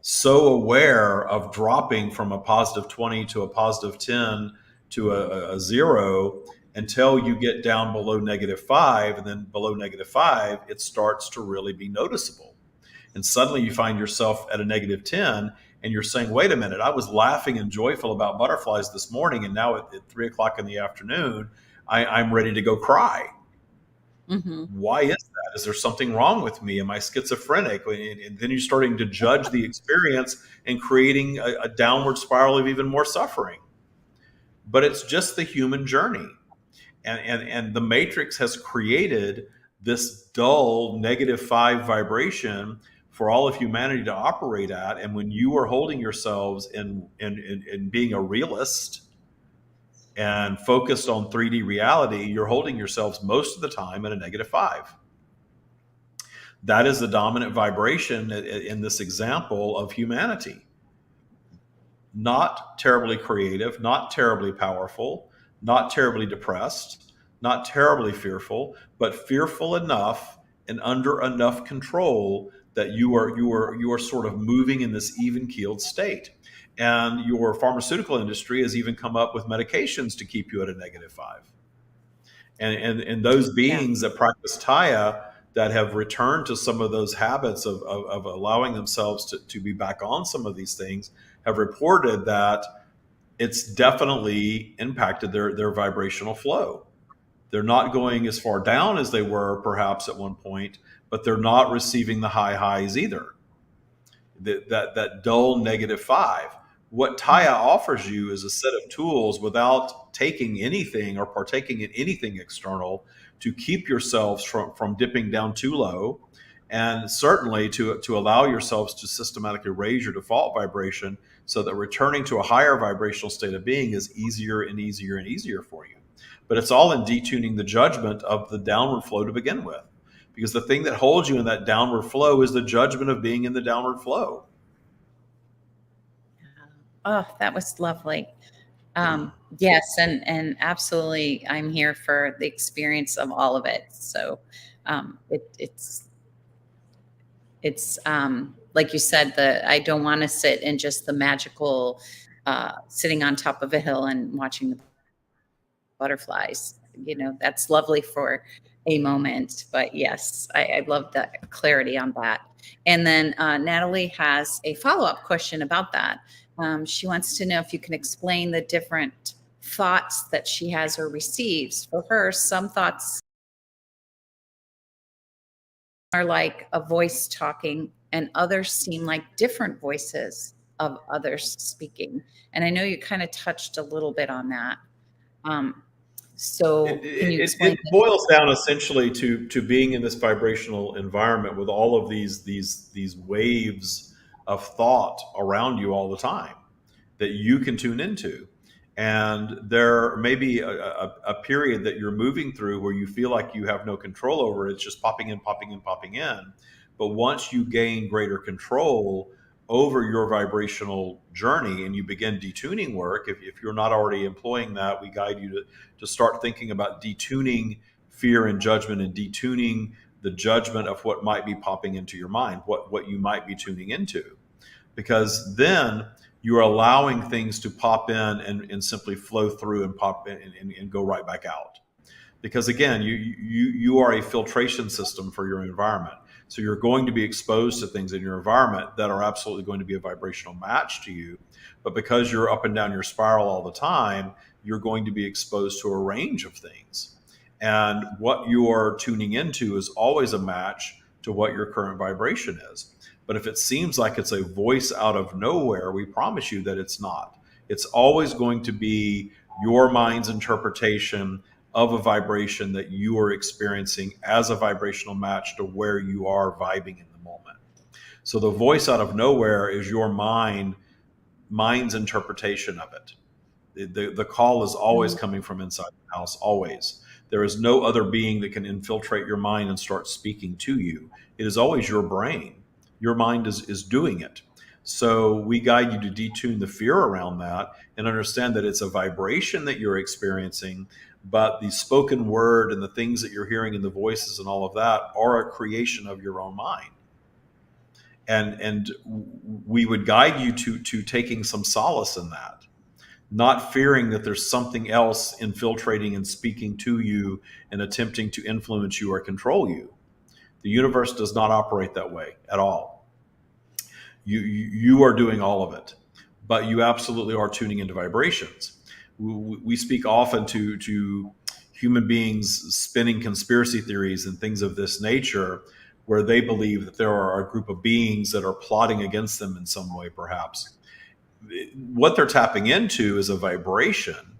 so aware of dropping from a positive 20 to a positive 10 to a 0 until you get down below -5. And then below -5, it starts to really be noticeable. And suddenly you find yourself at a -10 and you're saying, wait a minute, I was laughing and joyful about butterflies this morning. And now at 3 o'clock in the afternoon, I'm ready to go cry. Mm-hmm. Why is that? Is there something wrong with me? Am I schizophrenic? And then you're starting to judge the experience and creating a downward spiral of even more suffering. But it's just the human journey. And the matrix has created this dull -5 vibration for all of humanity to operate at. And when you are holding yourselves in being a realist and focused on 3D reality, you're holding yourselves most of the time at a -5. That is the dominant vibration in this example of humanity. Not terribly creative, not terribly powerful, not terribly depressed, not terribly fearful, but fearful enough and under enough control that you are sort of moving in this even-keeled state. And your pharmaceutical industry has even come up with medications to keep you at a -5. And those beings that practice Taya, that have returned to some of those habits of allowing themselves to be back on some of these things, have reported that it's definitely impacted their vibrational flow. They're not going as far down as they were perhaps at one point, but they're not receiving the high highs either. That dull -5. What Taya offers you is a set of tools without taking anything or partaking in anything external to keep yourselves from dipping down too low, and certainly to allow yourselves to systematically raise your default vibration so that returning to a higher vibrational state of being is easier and easier and easier for you. But it's all in detuning the judgment of the downward flow to begin with. Because the thing that holds you in that downward flow is the judgment of being in the downward flow. Oh, that was lovely. Yes, and absolutely, I'm here for the experience of all of it. So it's like you said, I don't want to sit in just the magical sitting on top of a hill and watching the butterflies. That's lovely for a moment, but yes, I love the clarity on that. And then Natalie has a follow-up question about that. She wants to know if you can explain the different thoughts that she has or receives. For her, some thoughts are like a voice talking, and others seem like different voices of others speaking. And I know you kind of touched a little bit on that. Um, It, so can you it, explain it it? boils down essentially to being in this vibrational environment with all of these waves of thought around you all the time that you can tune into. And there may be a period that you're moving through where you feel like you have no control over it. It's just popping in, popping in, popping in. But once you gain greater control over your vibrational journey and you begin detuning work, if you're not already employing that, we guide you to start thinking about detuning fear and judgment and detuning the judgment of what might be popping into your mind, what you might be tuning into. Because then you're allowing things to pop in and simply flow through and pop in and go right back out. Because again, you are a filtration system for your environment. So you're going to be exposed to things in your environment that are absolutely going to be a vibrational match to you. But because you're up and down your spiral all the time, you're going to be exposed to a range of things. And what you are tuning into is always a match to what your current vibration is. But if it seems like it's a voice out of nowhere, we promise you that it's not. It's always going to be your mind's interpretation of a vibration that you are experiencing as a vibrational match to where you are vibing in the moment. So the voice out of nowhere is your mind's interpretation of it. The call is always Mm. coming from inside the house, always. There is no other being that can infiltrate your mind and start speaking to you. It is always your brain. Your mind is doing it. So we guide you to detune the fear around that and understand that it's a vibration that you're experiencing, but the spoken word and the things that you're hearing in the voices and all of that are a creation of your own mind. And we would guide you to taking some solace in that, not fearing that there's something else infiltrating and speaking to you and attempting to influence you or control you. The universe does not operate that way at all. You are doing all of it, but you absolutely are tuning into vibrations. We speak often to human beings spinning conspiracy theories and things of this nature, where they believe that there are a group of beings that are plotting against them in some way, perhaps. What they're tapping into is a vibration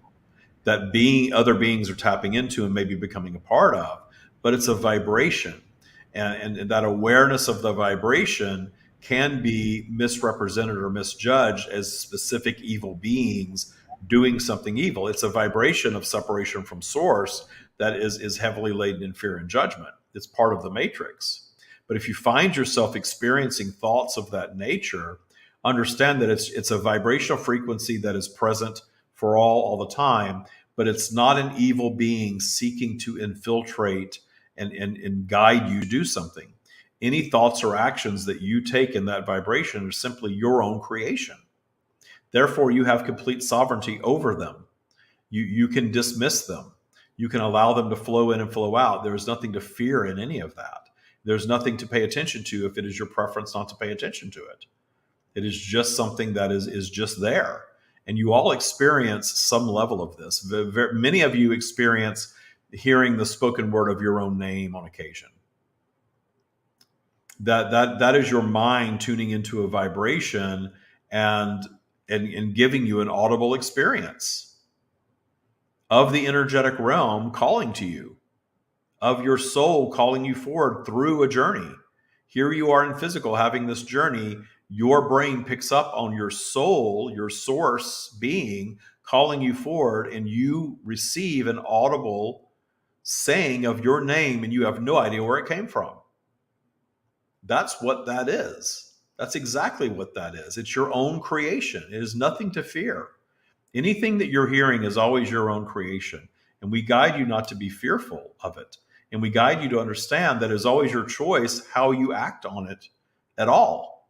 that other beings are tapping into and maybe becoming a part of, but it's a vibration. And that awareness of the vibration can be misrepresented or misjudged as specific evil beings doing something evil. It's a vibration of separation from source that is heavily laden in fear and judgment. It's part of the matrix. But if you find yourself experiencing thoughts of that nature, understand that it's a vibrational frequency that is present for all the time, but it's not an evil being seeking to infiltrate and guide you to do something. Any thoughts or actions that you take in that vibration are simply your own creation. Therefore, you have complete sovereignty over them. You can dismiss them. You can allow them to flow in and flow out. There is nothing to fear in any of that. There's nothing to pay attention to if it is your preference not to pay attention to it. It is just something that is just there. And you all experience some level of this. Many of you experience hearing the spoken word of your own name on occasion. That is your mind tuning into a vibration and giving you an audible experience of the energetic realm calling to you, of your soul calling you forward through a journey. Here you are in physical having this journey. Your brain picks up on your soul, your source being calling you forward, and you receive an audible saying of your name, and you have no idea where it came from. That's what that is. That's exactly what that is. It's your own creation. It is nothing to fear. Anything that you're hearing is always your own creation. And we guide you not to be fearful of it. And we guide you to understand that it is always your choice how you act on it at all.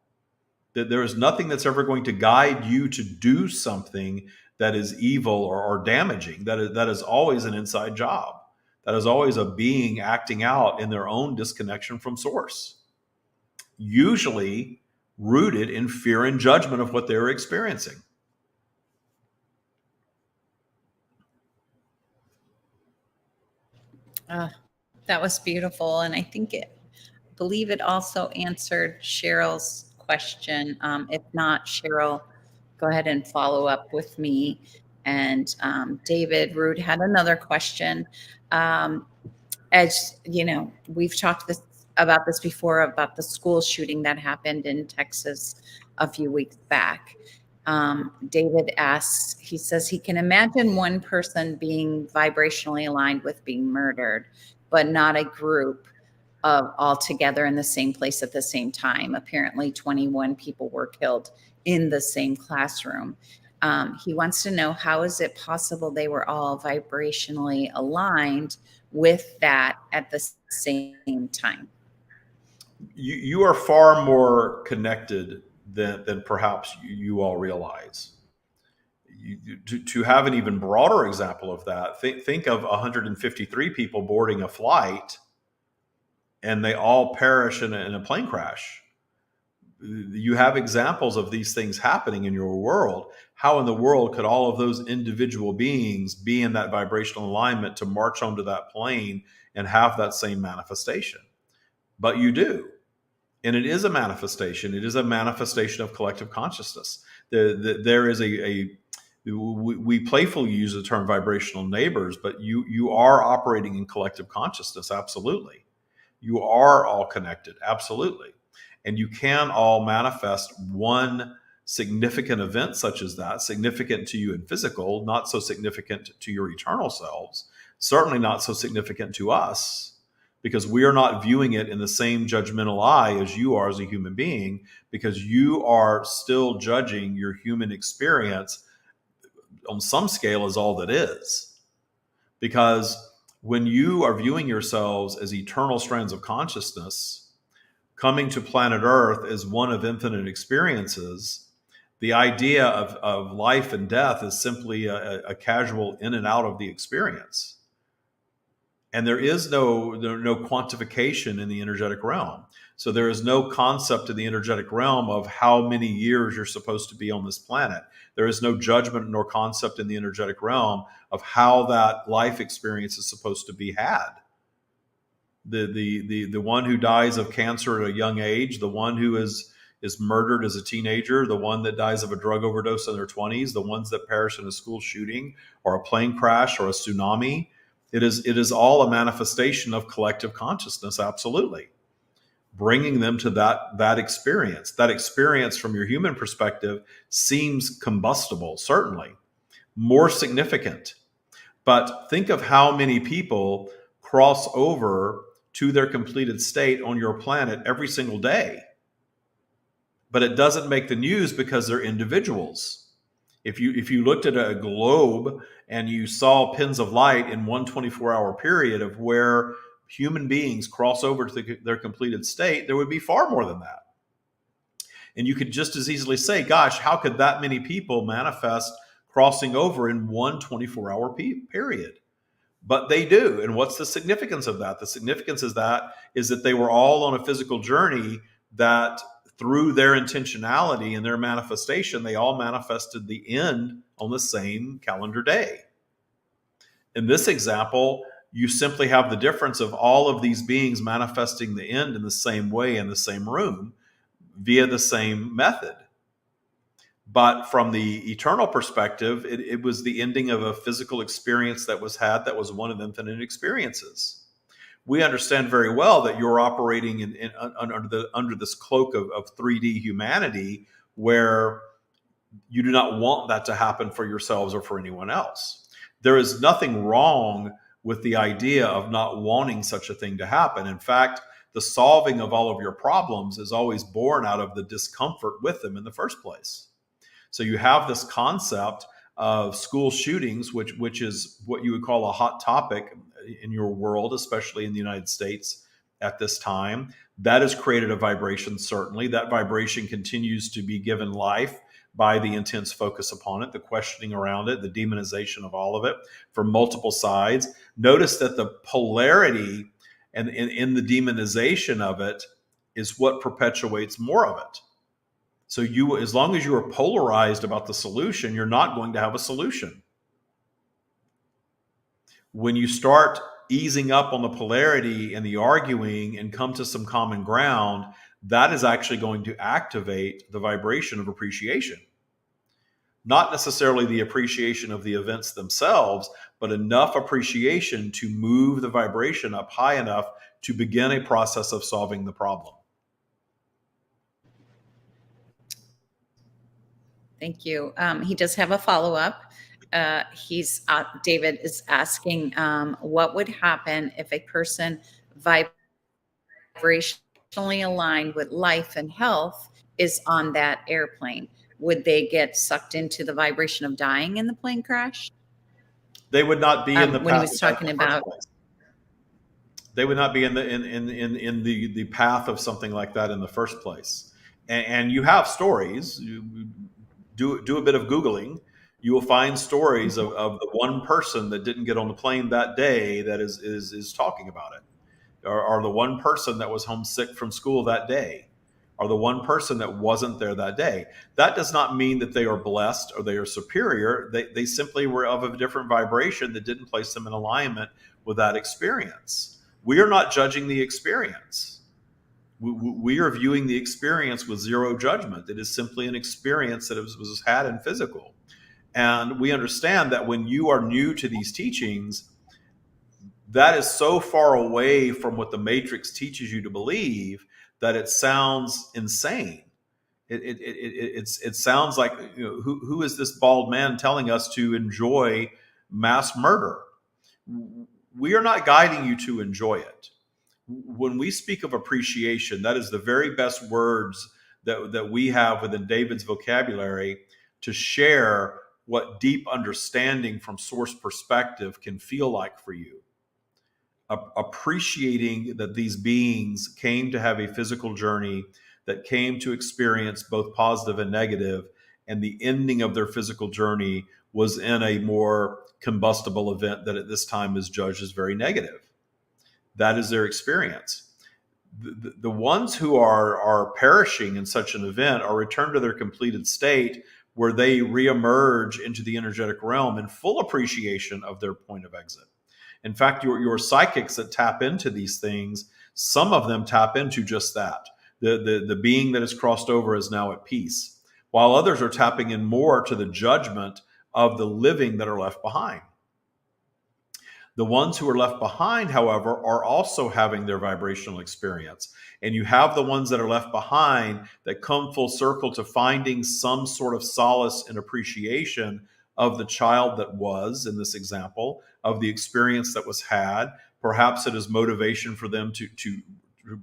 That there is nothing that's ever going to guide you to do something that is evil or damaging. That is always an inside job. That is always a being acting out in their own disconnection from source, usually rooted in fear and judgment of what they're experiencing. That was beautiful. And I think believe it also answered Cheryl's question. If not, Cheryl, go ahead and follow up with me. And David Root had another question. As you know, we've talked about this before, about the school shooting that happened in Texas a few weeks back. David asks, he says he can imagine one person being vibrationally aligned with being murdered, but not a group of all together in the same place at the same time. Apparently 21 people were killed in the same classroom. He wants to know, how is it possible they were all vibrationally aligned with that at the same time? You are far more connected than perhaps you all realize. To have an even broader example of that, think of 153 people boarding a flight and they all perish in a plane crash. You have examples of these things happening in your world. How in the world could all of those individual beings be in that vibrational alignment to march onto that plane and have that same manifestation? But you do. And it is a manifestation. It is a manifestation of collective consciousness. There is we playfully use the term vibrational neighbors, but you are operating in collective consciousness. Absolutely. You are all connected. Absolutely. And you can all manifest one significant event such as that, significant to you in physical, not so significant to your eternal selves, certainly not so significant to us, because we are not viewing it in the same judgmental eye as you are as a human being, because you are still judging your human experience on some scale as all that is. Because when you are viewing yourselves as eternal strands of consciousness, coming to planet Earth as one of infinite experiences, the idea of life and death is simply a casual in and out of the experience. And there is no quantification in the energetic realm. So there is no concept in the energetic realm of how many years you're supposed to be on this planet. There is no judgment nor concept in the energetic realm of how that life experience is supposed to be had. The one who dies of cancer at a young age, the one who is murdered as a teenager, the one that dies of a drug overdose in their 20s, the ones that perish in a school shooting or a plane crash or a tsunami. It is all a manifestation of collective consciousness, absolutely. Bringing them to that experience. That experience from your human perspective seems combustible, certainly. More significant. But think of how many people cross over to their completed state on your planet every single day. But it doesn't make the news because they're individuals. If you looked at a globe and you saw pins of light in one 24-hour period of where human beings cross over to their completed state, there would be far more than that. And you could just as easily say, gosh, how could that many people manifest crossing over in one 24-hour period? But they do. And what's the significance of that? The significance is that they were all on a physical journey that through their intentionality and their manifestation, they all manifested the end on the same calendar day. In this example, you simply have the difference of all of these beings manifesting the end in the same way in the same room via the same method. But from the eternal perspective, it was the ending of a physical experience that was had that was one of infinite experiences. We understand very well that you're operating under this cloak of 3D humanity, where you do not want that to happen for yourselves or for anyone else. There is nothing wrong with the idea of not wanting such a thing to happen. In fact, the solving of all of your problems is always born out of the discomfort with them in the first place. So you have this concept of school shootings, which is what you would call a hot topic in your world, especially in the United States at this time. That has created a vibration, certainly. That vibration continues to be given life by the intense focus upon it, the questioning around it, the demonization of all of it from multiple sides. Notice that the polarity and in the demonization of it is what perpetuates more of it. So as long as you are polarized about the solution, you're not going to have a solution. When you start easing up on the polarity and the arguing and come to some common ground, that is actually going to activate the vibration of appreciation. Not necessarily the appreciation of the events themselves, but enough appreciation to move the vibration up high enough to begin a process of solving the problem. Thank you. He does have a follow-up. David is asking, what would happen if a person vibrationally aligned with life and health is on that airplane? Would they get sucked into the vibration of dying in the plane crash? They would not be in the when he path was talking about. They would not be in the path of something like that in the first place. And you have stories. Do a bit of Googling. You will find stories of the one person that didn't get on the plane that day that is talking about it, or the one person that was homesick from school that day, or the one person that wasn't there that day. That does not mean that they are blessed or they are superior. They simply were of a different vibration that didn't place them in alignment with that experience. We are not judging the experience. We are viewing the experience with zero judgment. It is simply an experience that was had in physical. And we understand that when you are new to these teachings, that is so far away from what the Matrix teaches you to believe that it sounds insane. It sounds like, who is this bald man telling us to enjoy mass murder? We are not guiding you to enjoy it. When we speak of appreciation, that is the very best words that we have within David's vocabulary to share what deep understanding from source perspective can feel like for you. Appreciating that these beings came to have a physical journey, that came to experience both positive and negative, and the ending of their physical journey was in a more combustible event that at this time is judged as very negative. That is their experience. The ones who are perishing in such an event are returned to their completed state, where they reemerge into the energetic realm in full appreciation of their point of exit. In fact, your psychics that tap into these things, some of them tap into just that. The being that has crossed over is now at peace, while others are tapping in more to the judgment of the living that are left behind. The ones who are left behind, however, are also having their vibrational experience. And you have the ones that are left behind that come full circle to finding some sort of solace and appreciation of the child that was, in this example, of the experience that was had. Perhaps it is motivation for them to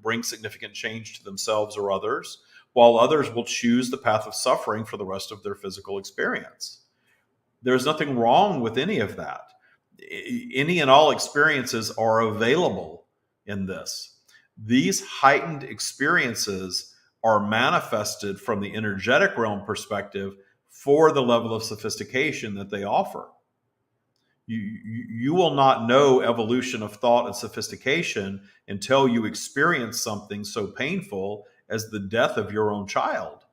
bring significant change to themselves or others, while others will choose the path of suffering for the rest of their physical experience. There's nothing wrong with any of that. Any and all experiences are available in this. These heightened experiences are manifested from the energetic realm perspective for the level of sophistication that they offer. You will not know evolution of thought and sophistication until you experience something so painful as the death of your own child.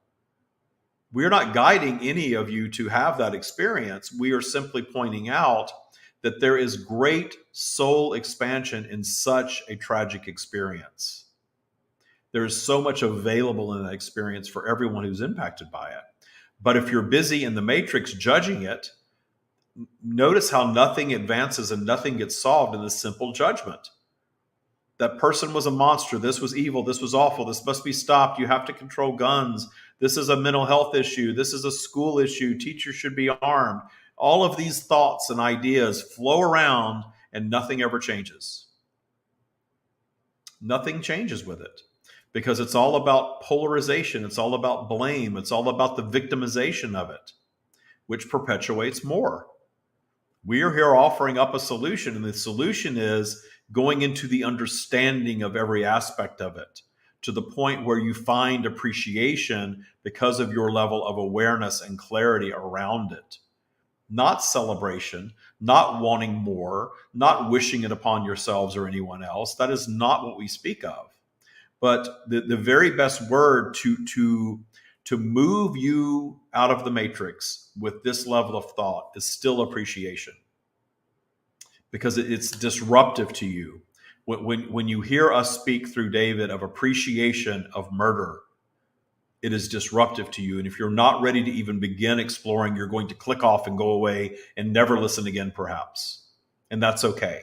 We're not guiding any of you to have that experience. We are simply pointing out that there is great soul expansion in such a tragic experience. There is so much available in that experience for everyone who's impacted by it. But if you're busy in the matrix judging it, notice how nothing advances and nothing gets solved in this simple judgment. That person was a monster. This was evil. This was awful. This must be stopped. You have to control guns. This is a mental health issue. This is a school issue. Teachers should be armed. All of these thoughts and ideas flow around and nothing ever changes. Nothing changes with it because it's all about polarization. It's all about blame. It's all about the victimization of it, which perpetuates more. We are here offering up a solution, and the solution is going into the understanding of every aspect of it to the point where you find appreciation because of your level of awareness and clarity around it. Not celebration, not wanting more, not wishing it upon yourselves or anyone else. That is not what we speak of. But the very best word to move you out of the matrix with this level of thought is still appreciation. because it's disruptive to you. When you hear us speak through David of appreciation of murder, it is disruptive to you. And if you're not ready to even begin exploring, you're going to click off and go away and never listen again, perhaps. And that's okay.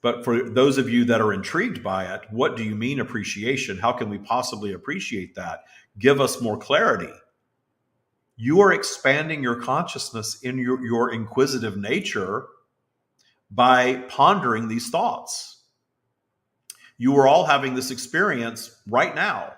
But for those of you that are intrigued by it, what do you mean appreciation? How can we possibly appreciate that? Give us more clarity. You are expanding your consciousness in your inquisitive nature by pondering these thoughts. You are all having this experience right now,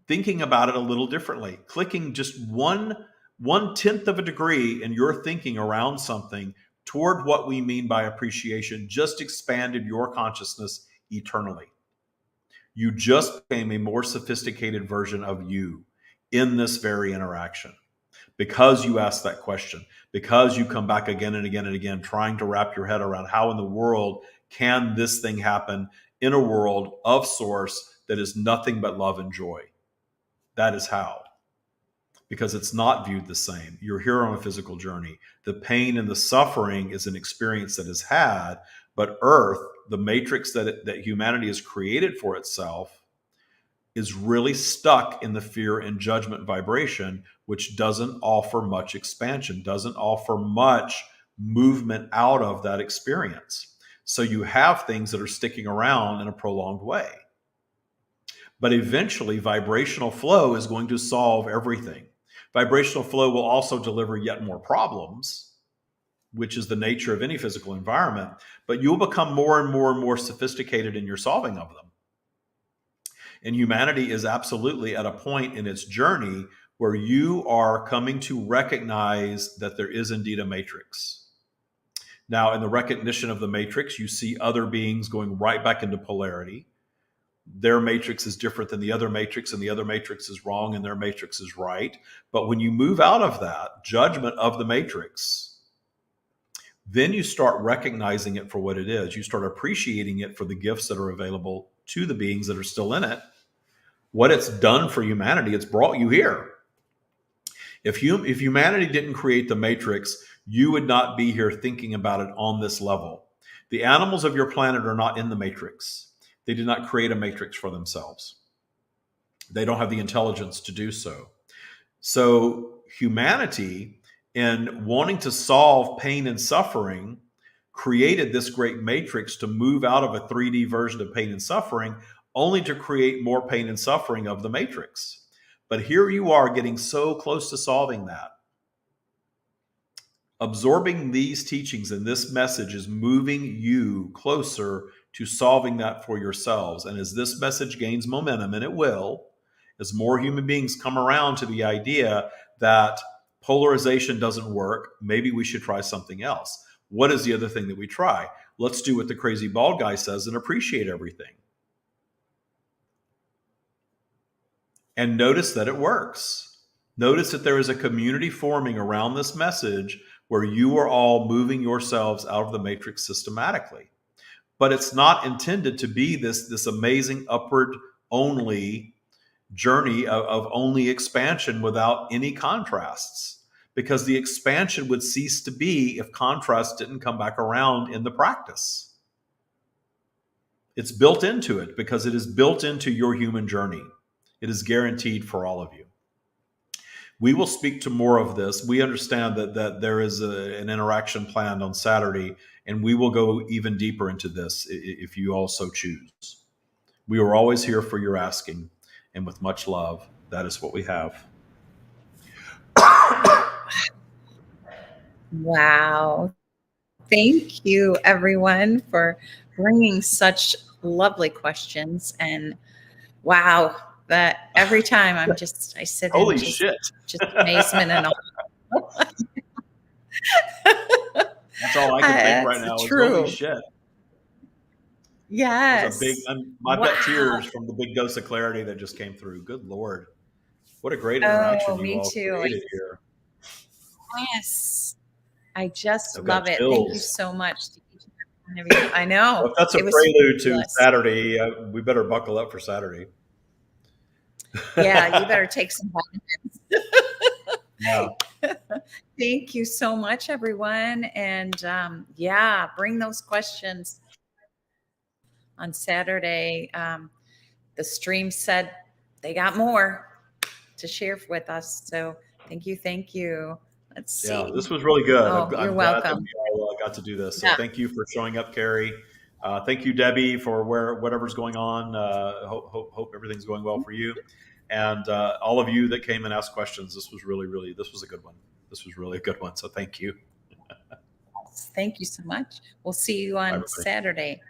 thinking about it a little differently, clicking just 1/10 of a degree in your thinking around something toward what we mean by appreciation just expanded your consciousness eternally. You just became a more sophisticated version of you in this very interaction because you asked that question, because you come back again and again and again, trying to wrap your head around how in the world can this thing happen in a world of source that is nothing but love and joy. That is how. Because it's not viewed the same. You're here on a physical journey. The pain and the suffering is an experience that is had, but Earth, the matrix that humanity has created for itself, is really stuck in the fear and judgment vibration, which doesn't offer much expansion, doesn't offer much movement out of that experience. So you have things that are sticking around in a prolonged way. But eventually, vibrational flow is going to solve everything. Vibrational flow will also deliver yet more problems, which is the nature of any physical environment, but you'll become more and more and more sophisticated in your solving of them. And humanity is absolutely at a point in its journey where you are coming to recognize that there is indeed a matrix. Now, in the recognition of the matrix, you see other beings going right back into polarity. Their matrix is different than the other matrix, and the other matrix is wrong and their matrix is right. But when you move out of that judgment of the matrix, then you start recognizing it for what it is. You start appreciating it for the gifts that are available to the beings that are still in it. What it's done for humanity, it's brought you here. If humanity didn't create the matrix, you would not be here thinking about it on this level. The animals of your planet are not in the matrix. They did not create a matrix for themselves. They don't have the intelligence to do so. So humanity, in wanting to solve pain and suffering, created this great matrix to move out of a 3D version of pain and suffering, only to create more pain and suffering of the matrix. But here you are getting so close to solving that. Absorbing these teachings and this message is moving you closer to solving that for yourselves. And as this message gains momentum, and it will, as more human beings come around to the idea that polarization doesn't work, maybe we should try something else. What is the other thing that we try? Let's do what the crazy bald guy says and appreciate everything. And notice that it works. Notice that there is a community forming around this message where you are all moving yourselves out of the matrix systematically. But it's not intended to be this amazing upward only journey of only expansion without any contrasts, because the expansion would cease to be if contrast didn't come back around in the practice. It's built into it because it is built into your human journey. It is guaranteed for all of you. We will speak to more of this. We understand that there is an interaction planned on Saturday, and we will go even deeper into this if you also choose. We are always here for your asking, and with much love, that is what we have. Wow. Thank you, everyone, for bringing such lovely questions. And wow, that every time I sit Holy in shit. just amazement and all. That's all I can think right now. True. Holy shit. Yes. I bet tears from the big dose of clarity that just came through. Good Lord. What a great interaction you all created here. Yes. I just I've got love it. chills. Thank you so much. I know. Well, if that's a prelude to Saturday, we better buckle up for Saturday. Yeah, you better take some vitamins. Yeah. Thank you so much, everyone. And yeah, bring those questions on Saturday. The stream said they got more to share with us. So thank you. Thank you. Let's Yeah, see. this was really good. Oh, you're I'm glad that welcome. we all got to do this. So Yeah. thank you for showing up, Carrie. Thank you, Debbie, for whatever's going on. Hope everything's going well for you, and all of you that came and asked questions. This was really this was a good one. This was really a good one. So thank you. Thank you so much. We'll see you Bye, on everybody. Saturday.